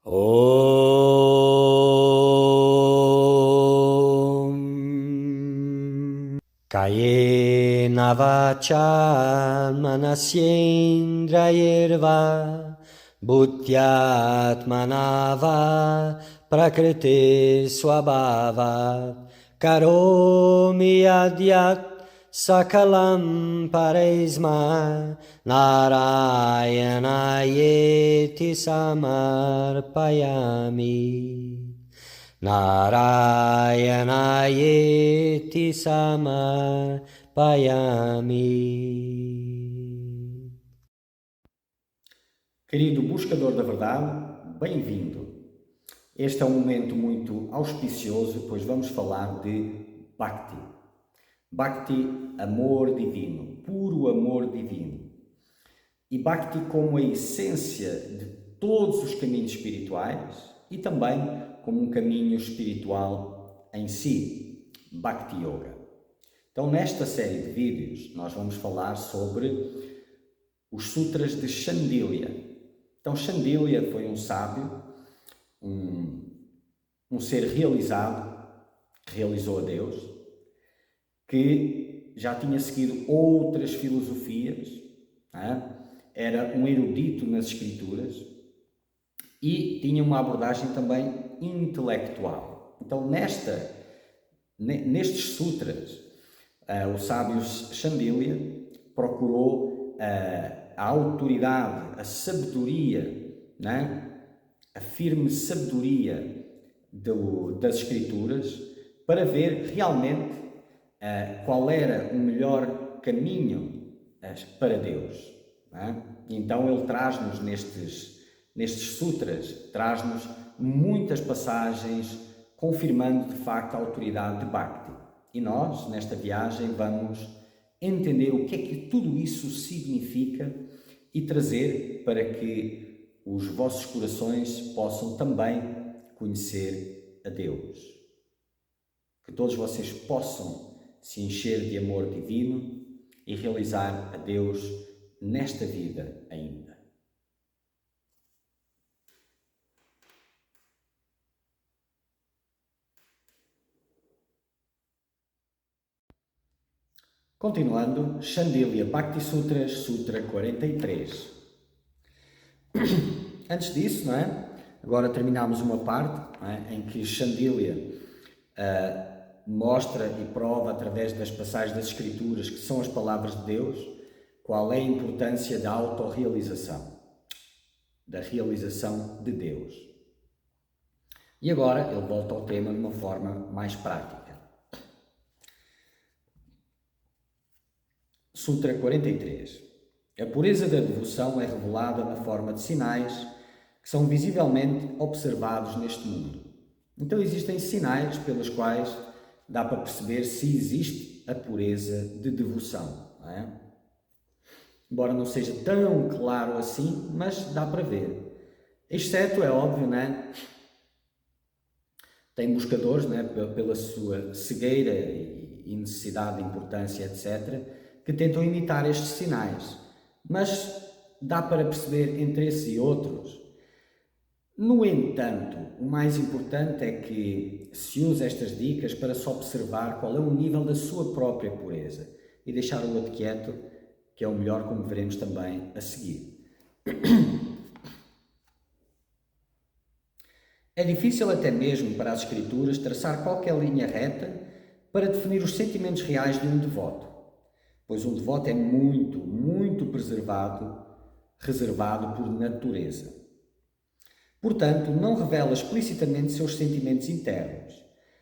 Om Kayena vacha manasyendrayirva Bhutyatmanava prakriti swabhava Karomi adyat sakalam paresma Narayanayeti samarpayami Narayanayeti samarpayami. Querido buscador da verdade, bem-vindo. Este é um momento muito auspicioso, pois vamos falar de Bhakti. Bhakti, amor divino, puro amor divino. E Bhakti como a essência de todos os caminhos espirituais e também como um caminho espiritual em si, Bhakti Yoga. Então, nesta série de vídeos, nós vamos falar sobre os Sutras de Shandilya. Então, Shandilya foi um sábio, um ser realizado, que realizou a Deus, que já tinha seguido outras filosofias, era um erudito nas escrituras e tinha uma abordagem também intelectual. Então, nestes sutras, o sábio Shandilya procurou a autoridade, a sabedoria, a firme sabedoria das escrituras para ver realmente qual era o melhor caminho para Deus. Então ele traz-nos nestes sutras, traz-nos muitas passagens confirmando de facto a autoridade de Bhakti. E nós, nesta viagem, vamos entender o que é que tudo isso significa e trazer para que os vossos corações possam também conhecer a Deus. Que todos vocês possam se encher de amor divino e realizar a Deus nesta vida ainda. Continuando, Shandilya Bhakti Sutras, Sutra 43. Antes disso, agora terminamos uma parte em que Shandilya mostra e prova através das passagens das Escrituras, que são as palavras de Deus, qual é a importância da autorrealização, da realização de Deus. E agora ele volta ao tema de uma forma mais prática. Sutra 43. A pureza da devoção é revelada na forma de sinais que são visivelmente observados neste mundo. Então existem sinais pelos quais dá para perceber se existe a pureza de devoção. Embora não seja tão claro assim, mas dá para ver. Exceto, é óbvio, tem buscadores, pela sua cegueira e necessidade de importância, etc., que tentam imitar estes sinais, mas dá para perceber entre esses e outros. No entanto, o mais importante é que se use estas dicas para se observar qual é o nível da sua própria pureza e deixar o outro quieto, que é o melhor, como veremos também a seguir. É difícil até mesmo para as Escrituras traçar qualquer linha reta para definir os sentimentos reais de um devoto, pois um devoto é muito, muito reservado por natureza. Portanto, não revela explicitamente seus sentimentos internos.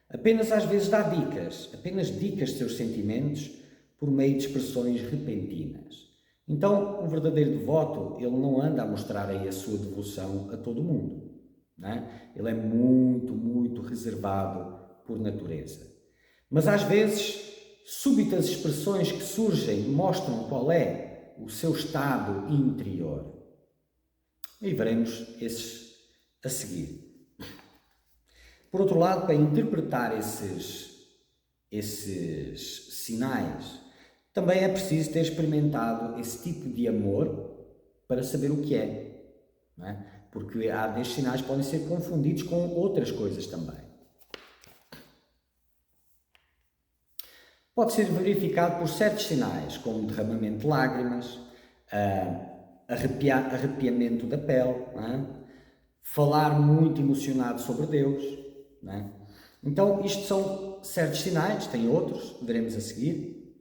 Apenas às vezes dá dicas de seus sentimentos por meio de expressões repentinas. Então, um verdadeiro devoto, ele não anda a mostrar aí a sua devoção a todo mundo. Ele é muito, muito reservado por natureza. Mas às vezes, súbitas expressões que surgem mostram qual é o seu estado interior. E veremos esses a seguir. Por outro lado, para interpretar esses sinais, também é preciso ter experimentado esse tipo de amor para saber o que é. porque há destes sinais que podem ser confundidos com outras coisas também. Pode ser verificado por certos sinais, como derramamento de lágrimas, arrepiamento da pele, não é? Falar muito emocionado sobre Deus. Não é? Então, isto são certos sinais, tem outros, veremos a seguir,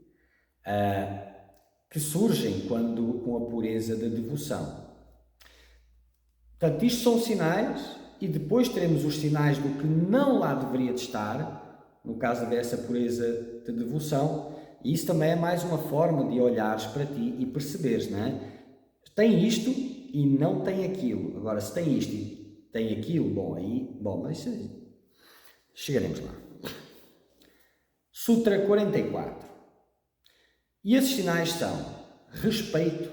que surgem com a pureza da devoção. Portanto, isto são sinais, e depois teremos os sinais do que não lá deveria de estar, no caso dessa pureza de devoção, e isso também é mais uma forma de olhares para ti e perceberes, não é? Tem isto e não tem aquilo. Agora, se tem isto e tem aquilo, mas isso aí, chegaremos lá. Sutra 44. E esses sinais são respeito,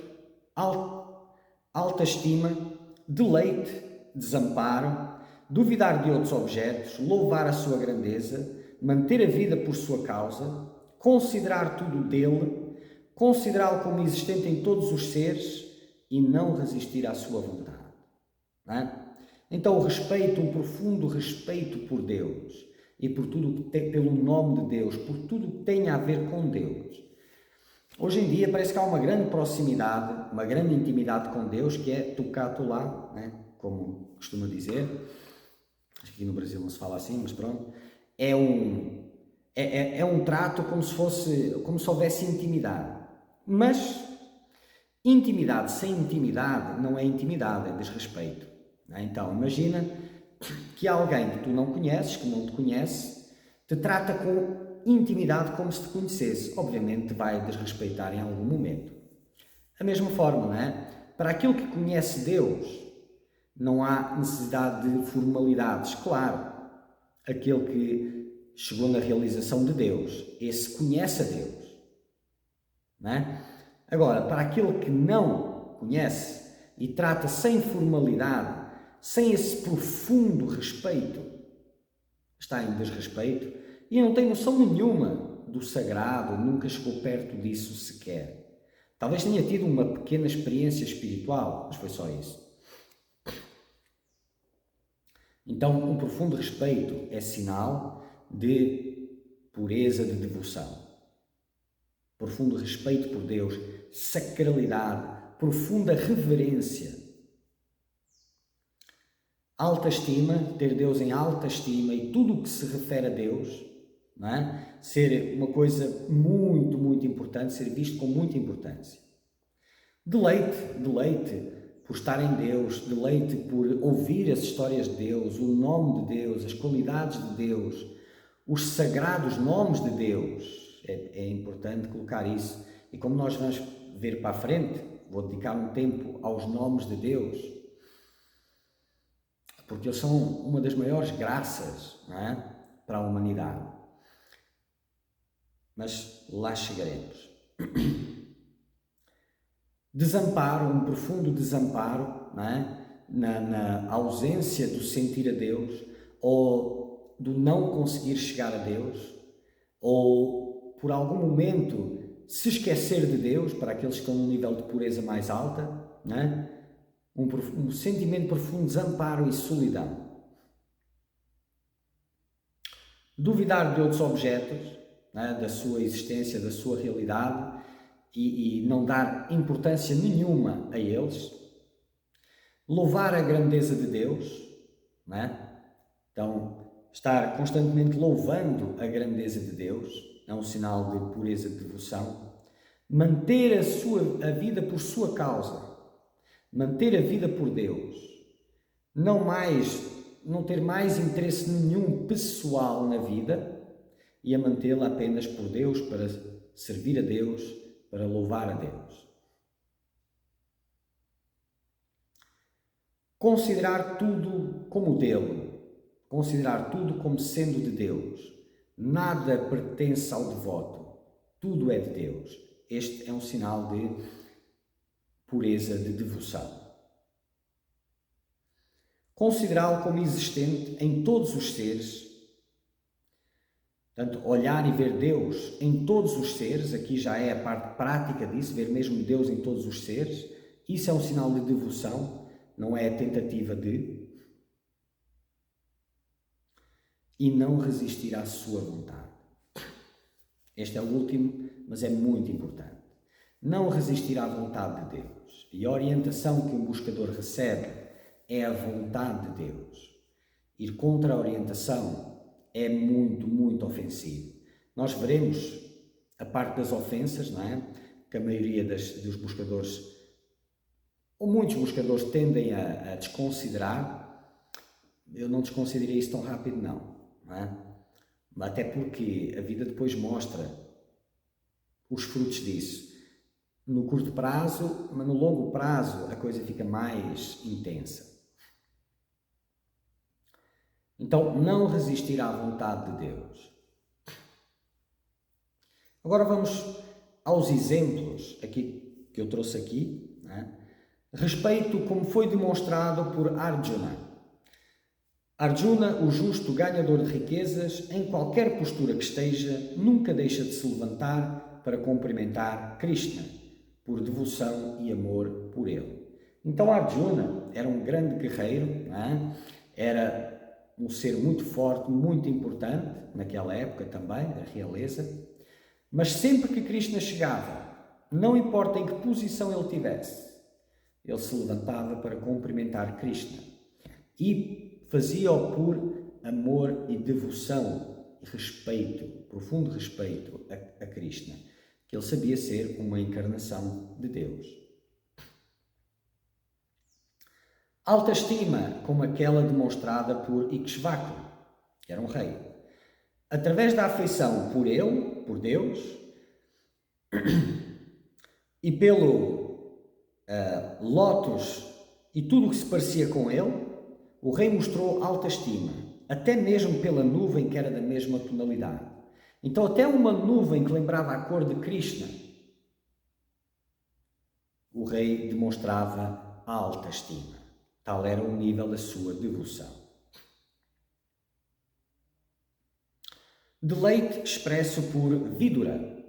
alta estima, deleite, desamparo, duvidar de outros objetos, louvar a sua grandeza, manter a vida por sua causa, considerar tudo dele, considerá-lo como existente em todos os seres e não resistir à sua vontade. Não é? Então, o respeito, um profundo respeito por Deus e por tudo que tem, pelo nome de Deus, por tudo que tem a ver com Deus. Hoje em dia parece que há uma grande proximidade, uma grande intimidade com Deus, que é tocato lá, né? Como costuma dizer. Acho que aqui no Brasil não se fala assim, mas pronto. É um trato como se houvesse intimidade. Mas intimidade sem intimidade não é intimidade, é desrespeito. Né? Então, imagina que alguém que tu não conheces, que não te conhece, te trata com intimidade como se te conhecesse. Obviamente te vai desrespeitar em algum momento. Da mesma forma, não é? Para aquele que conhece Deus, não há necessidade de formalidades. Claro, aquele que chegou na realização de Deus, esse conhece a Deus. Não é? Agora, para aquele que não conhece e trata sem formalidade, sem esse profundo respeito, está em desrespeito e não tem noção nenhuma do sagrado, nunca chegou perto disso sequer. Talvez tenha tido uma pequena experiência espiritual, mas foi só isso. Então, um profundo respeito é sinal de pureza de devoção. Profundo respeito por Deus, sacralidade, profunda reverência. Alta estima, ter Deus em alta estima e tudo o que se refere a Deus, não é? Ser uma coisa muito, muito importante, ser visto com muita importância. Deleite por estar em Deus, deleite por ouvir as histórias de Deus, o nome de Deus, as qualidades de Deus, os sagrados nomes de Deus. É importante colocar isso. E como nós vamos ver para a frente, vou dedicar um tempo aos nomes de Deus, porque eles são uma das maiores graças, não é? Para a humanidade. Mas lá chegaremos. Desamparo, um profundo desamparo, não é? Na ausência do sentir a Deus, ou do não conseguir chegar a Deus, ou por algum momento se esquecer de Deus, para aqueles que estão num nível de pureza mais alta, não é? Um sentimento profundo de desamparo e solidão. Duvidar de outros objetos, não é? Da sua existência, da sua realidade, e não dar importância nenhuma a eles. Louvar a grandeza de Deus, não é? Então, estar constantemente louvando a grandeza de Deus é um sinal de pureza de devoção. Manter a vida por sua causa, manter a vida por Deus, não ter mais interesse nenhum pessoal na vida e a mantê-la apenas por Deus, para servir a Deus, para louvar a Deus. Considerar tudo como dele, considerar tudo como sendo de Deus. Nada pertence ao devoto, tudo é de Deus. Este é um sinal de pureza de devoção. Considerá-lo como existente em todos os seres. Portanto, olhar e ver Deus em todos os seres, aqui já é a parte prática disso, ver mesmo Deus em todos os seres, isso é um sinal de devoção. não é a tentativa de, e não resistir à sua vontade. Este é o último, mas é muito importante. Não resistir à vontade de Deus. E a orientação que um buscador recebe é a vontade de Deus. Ir contra a orientação é muito, muito ofensivo. Nós veremos a parte das ofensas, não é? Que a maioria dos buscadores, ou muitos buscadores, tendem a desconsiderar. Eu não desconsiderei isso tão rápido, não é? Até porque a vida depois mostra os frutos disso. No curto prazo, mas no longo prazo a coisa fica mais intensa. Então, não resistir à vontade de Deus. Agora vamos aos exemplos aqui, que eu trouxe aqui, né? Respeito como foi demonstrado por Arjuna. Arjuna, o justo ganhador de riquezas, em qualquer postura que esteja, nunca deixa de se levantar para cumprimentar Krishna, por devoção e amor por ele. Então Arjuna era um grande guerreiro, né? Era um ser muito forte, muito importante, naquela época também, da realeza, mas sempre que Krishna chegava, não importa em que posição ele tivesse, ele se levantava para cumprimentar Krishna e fazia-o por amor e devoção e respeito, profundo respeito a Krishna, que ele sabia ser uma encarnação de Deus. Alta estima, como aquela demonstrada por Ikshvaku, que era um rei. Através da afeição por ele, por Deus, e pelo Lótus e tudo o que se parecia com ele, o rei mostrou alta estima, até mesmo pela nuvem que era da mesma tonalidade. Então até uma nuvem que lembrava a cor de Krishna, o rei demonstrava alta estima. Tal era o nível da sua devoção. Deleite expresso por Vidura.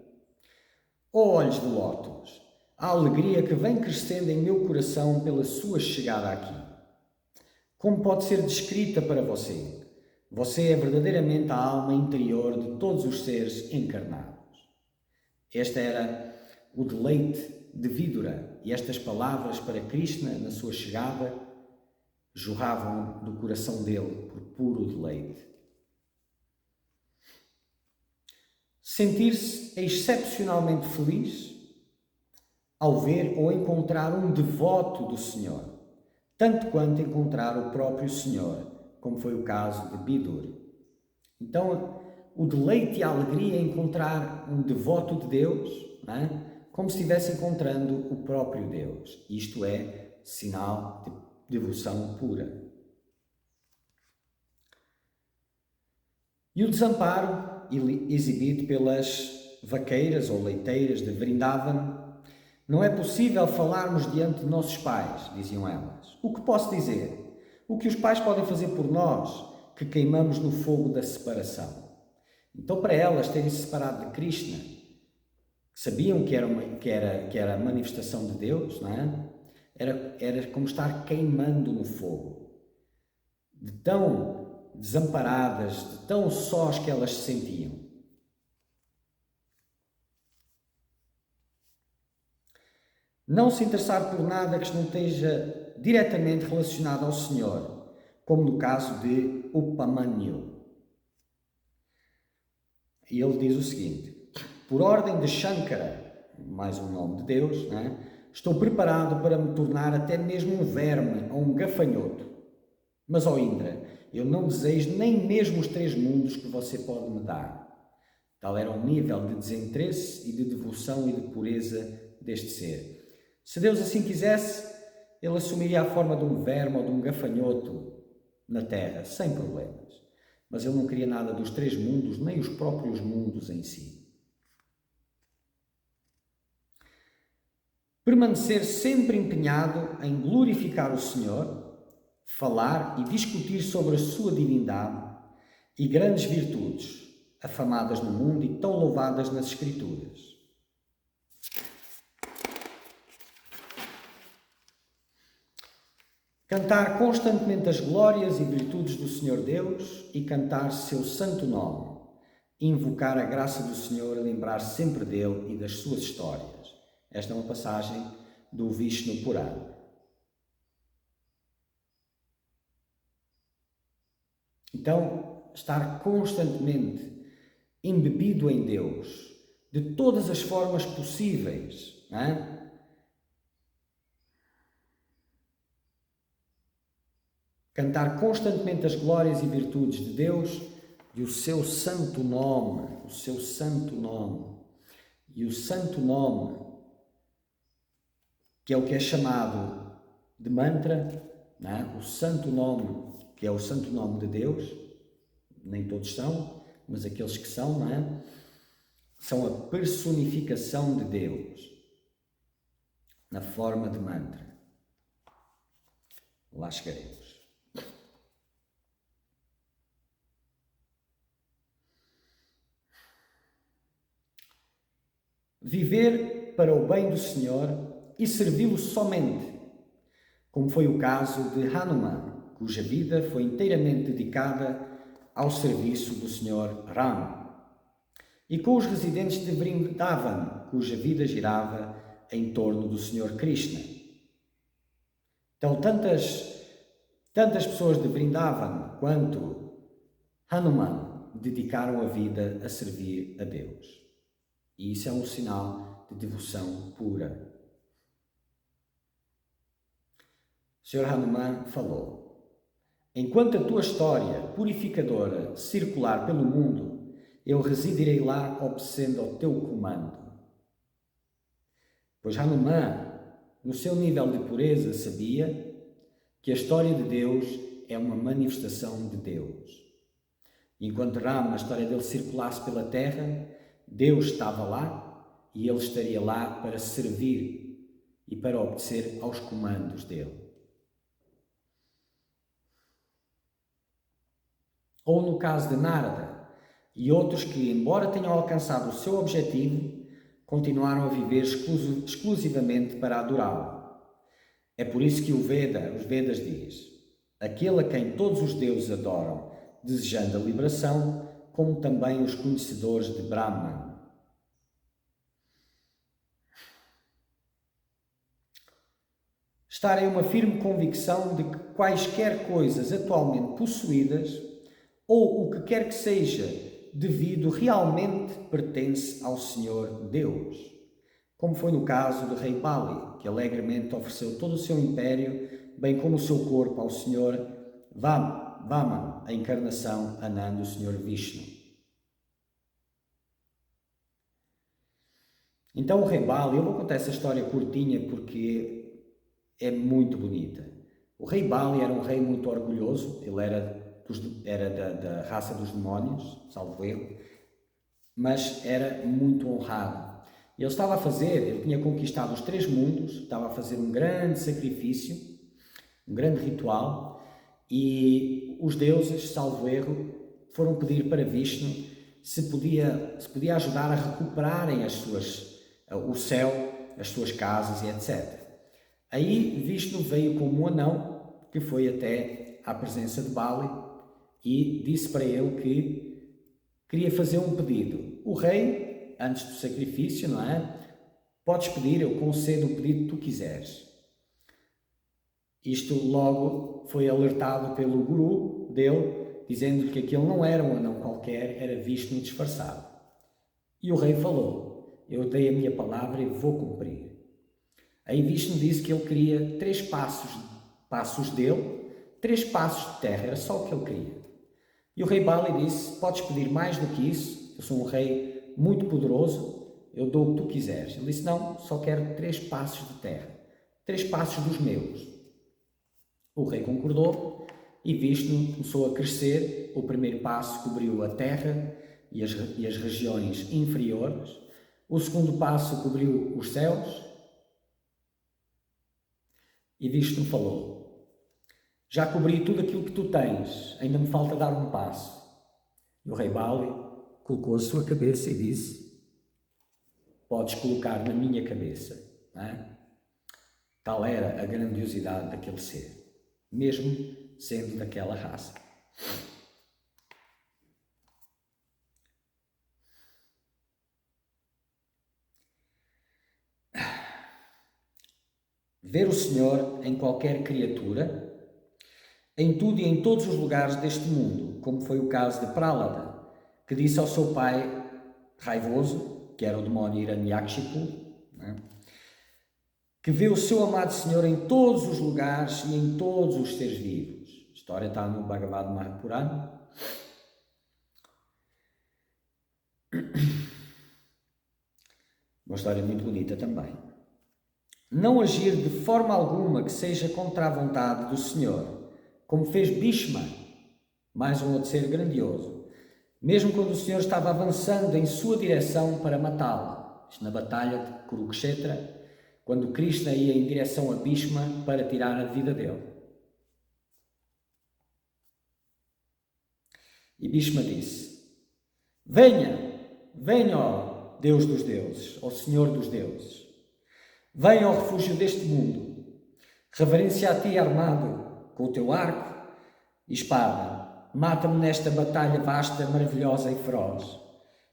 Ó olhos de lótus, a alegria que vem crescendo em meu coração pela sua chegada aqui. Como pode ser descrita para você? Você é verdadeiramente a alma interior de todos os seres encarnados. Este era o deleite de Vidura, e estas palavras para Krishna na sua chegada jorravam do coração dele por puro deleite. Sentir-se excepcionalmente feliz ao ver ou encontrar um devoto do Senhor, tanto quanto encontrar o próprio Senhor, como foi o caso de Bidur. Então, o deleite e a alegria em encontrar um devoto de Deus, não é? Como se estivesse encontrando o próprio Deus. Isto é sinal de devoção pura. E o desamparo exibido pelas vaqueiras ou leiteiras de Vrindavan. Não é possível falarmos diante de nossos pais, diziam elas. O que posso dizer? O que os pais podem fazer por nós, que queimamos no fogo da separação. Então, para elas terem se separado de Krishna, sabiam que era a manifestação de Deus, não é? Era como estar queimando no fogo. De tão desamparadas, de tão sós que elas se sentiam. Não se interessar por nada que não esteja diretamente relacionado ao Senhor, como no caso de Upamanyu. E ele diz o seguinte: por ordem de Shankara, mais um nome de Deus, não é? Estou preparado para me tornar até mesmo um verme ou um gafanhoto. Mas, ó Indra, eu não desejo nem mesmo os 3 mundos que você pode me dar. Tal era o nível de desinteresse e de devoção e de pureza deste ser. Se Deus assim quisesse, ele assumiria a forma de um verme ou de um gafanhoto na terra, sem problemas. Mas ele não queria nada dos 3 mundos, nem os próprios mundos em si. Permanecer sempre empenhado em glorificar o Senhor, falar e discutir sobre a sua divindade e grandes virtudes, afamadas no mundo e tão louvadas nas Escrituras. Cantar constantemente as glórias e virtudes do Senhor Deus e cantar seu santo nome. Invocar a graça do Senhor e lembrar sempre dele e das suas histórias. Esta é uma passagem do Vishnu Purana. Então, estar constantemente embebido em Deus, de todas as formas possíveis, não é? Cantar constantemente as glórias e virtudes de Deus e o seu santo nome, o seu santo nome. E o santo nome, que é o que é chamado de mantra, não é? O santo nome, que é o santo nome de Deus, nem todos são, mas aqueles que são, não é? São a personificação de Deus, na forma de mantra. Lá chegaremos. Viver para o bem do Senhor e servi-lo somente, como foi o caso de Hanuman, cuja vida foi inteiramente dedicada ao serviço do Senhor Ram, e com os residentes de Vrindavan, cuja vida girava em torno do Senhor Krishna. Então, tantas pessoas de Vrindavan quanto Hanuman dedicaram a vida a servir a Deus. E isso é um sinal de devoção pura. O Sr. Hanuman falou: enquanto a tua história purificadora circular pelo mundo, eu residirei lá obedecendo ao teu comando. Pois Hanuman, no seu nível de pureza, sabia que a história de Deus é uma manifestação de Deus. Enquanto Rama, a história dele circulasse pela terra, Deus estava lá e ele estaria lá para servir e para obedecer aos comandos dele. Ou no caso de Narada e outros que, embora tenham alcançado o seu objetivo, continuaram a viver exclusivamente para adorá-lo. É por isso que os Vedas diz: aquele a quem todos os deuses adoram, desejando a liberação, como também os conhecedores de Brahman. Estar em uma firme convicção de que quaisquer coisas atualmente possuídas, ou o que quer que seja devido, realmente pertence ao Senhor Deus. Como foi no caso do rei Bali, que alegremente ofereceu todo o seu império, bem como o seu corpo ao Senhor Vaman, a encarnação Ananda, o Senhor Vishnu. Então o rei Bali, eu vou contar essa história curtinha porque é muito bonita. O rei Bali era um rei muito orgulhoso, ele era da raça dos demónios, salvo erro, mas era muito honrado. Ele tinha conquistado os 3 mundos, estava a fazer um grande sacrifício, um grande ritual, e os deuses, salvo erro, foram pedir para Vishnu se podia ajudar a recuperarem o céu, as suas casas e etc. Aí Vishnu veio como um anão, que foi até à presença de Bali e disse para ele que queria fazer um pedido. O rei, antes do sacrifício, não é? Podes pedir, eu concedo o pedido que tu quiseres. Isto logo foi alertado pelo guru dele, dizendo-lhe que aquele não era um anão qualquer, era Vishnu disfarçado. E o rei falou: eu dei a minha palavra e vou cumprir. Aí Vishnu disse que ele queria 3 passos dele, 3 passos de terra, era só o que ele queria. E o rei Bali disse: podes pedir mais do que isso, eu sou um rei muito poderoso, eu dou o que tu quiseres. Ele disse: não, só quero 3 passos de terra, 3 passos dos meus. O rei concordou e Vishnu começou a crescer. O primeiro passo cobriu a terra e as regiões inferiores. O segundo passo cobriu os céus. E Vishnu falou: já cobri tudo aquilo que tu tens, ainda me falta dar um passo. E o rei Bali colocou a sua cabeça e disse: podes colocar na minha cabeça. Não é? Tal era a grandiosidade daquele ser. mesmo sendo daquela raça. Ver o Senhor em qualquer criatura, em tudo e em todos os lugares deste mundo, como foi o caso de Prálada, que disse ao seu pai raivoso, que era o demónio Hiranyakashipu, que vê o seu amado Senhor em todos os lugares e em todos os seres vivos. A história está no Bhagavad Mahapurana. Uma história muito bonita também. Não agir de forma alguma que seja contra a vontade do Senhor, como fez Bhishma, mais um outro ser grandioso, mesmo quando o Senhor estava avançando em sua direção para matá-lo. Isto na batalha de Kurukshetra, quando Krishna ia em direção a Bhishma para tirar a vida dele. E Bhishma disse: venha, ó Deus dos deuses, ó Senhor dos deuses. Venha ao refúgio deste mundo, reverencia a ti armado com o teu arco e espada, mata-me nesta batalha vasta, maravilhosa e feroz,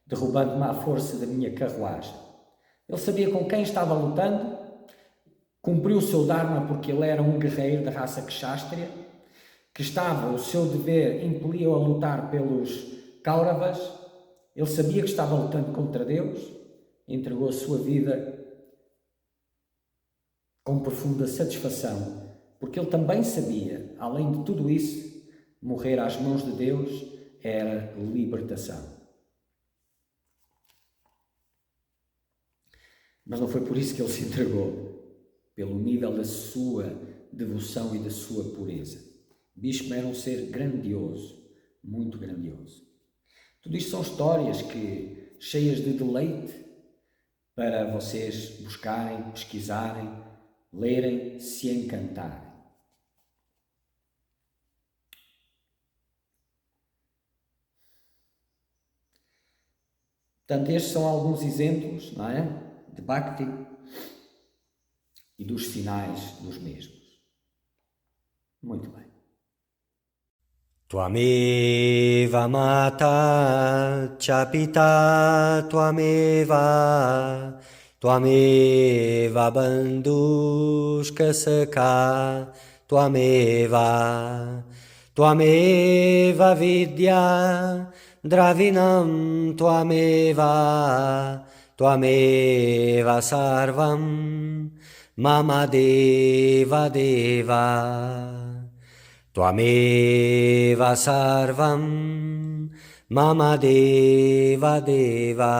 derrubando-me à força da minha carruagem. Ele sabia com quem estava lutando, cumpriu o seu dharma porque ele era um guerreiro da raça Kshatriya, que estava, o seu dever impelia-o a lutar pelos Kauravas. Ele sabia que estava lutando contra Deus, entregou a sua vida com profunda satisfação, porque ele também sabia, além de tudo isso, morrer às mãos de Deus era libertação. Mas não foi por isso que ele se entregou, pelo nível da sua devoção e da sua pureza. Bhishma era um ser grandioso, muito grandioso. Tudo isto são histórias cheias de deleite para vocês buscarem, pesquisarem, lerem, se encantarem. Portanto, estes são alguns exemplos, não é? De Bhakti e dos sinais dos mesmos. Muito bem. Tvameva mata cha pita tvameva bandhushka sakha tvameva vidya dravinam tvameva sarvam mama deva deva. Tvameva sarvam mama deva deva.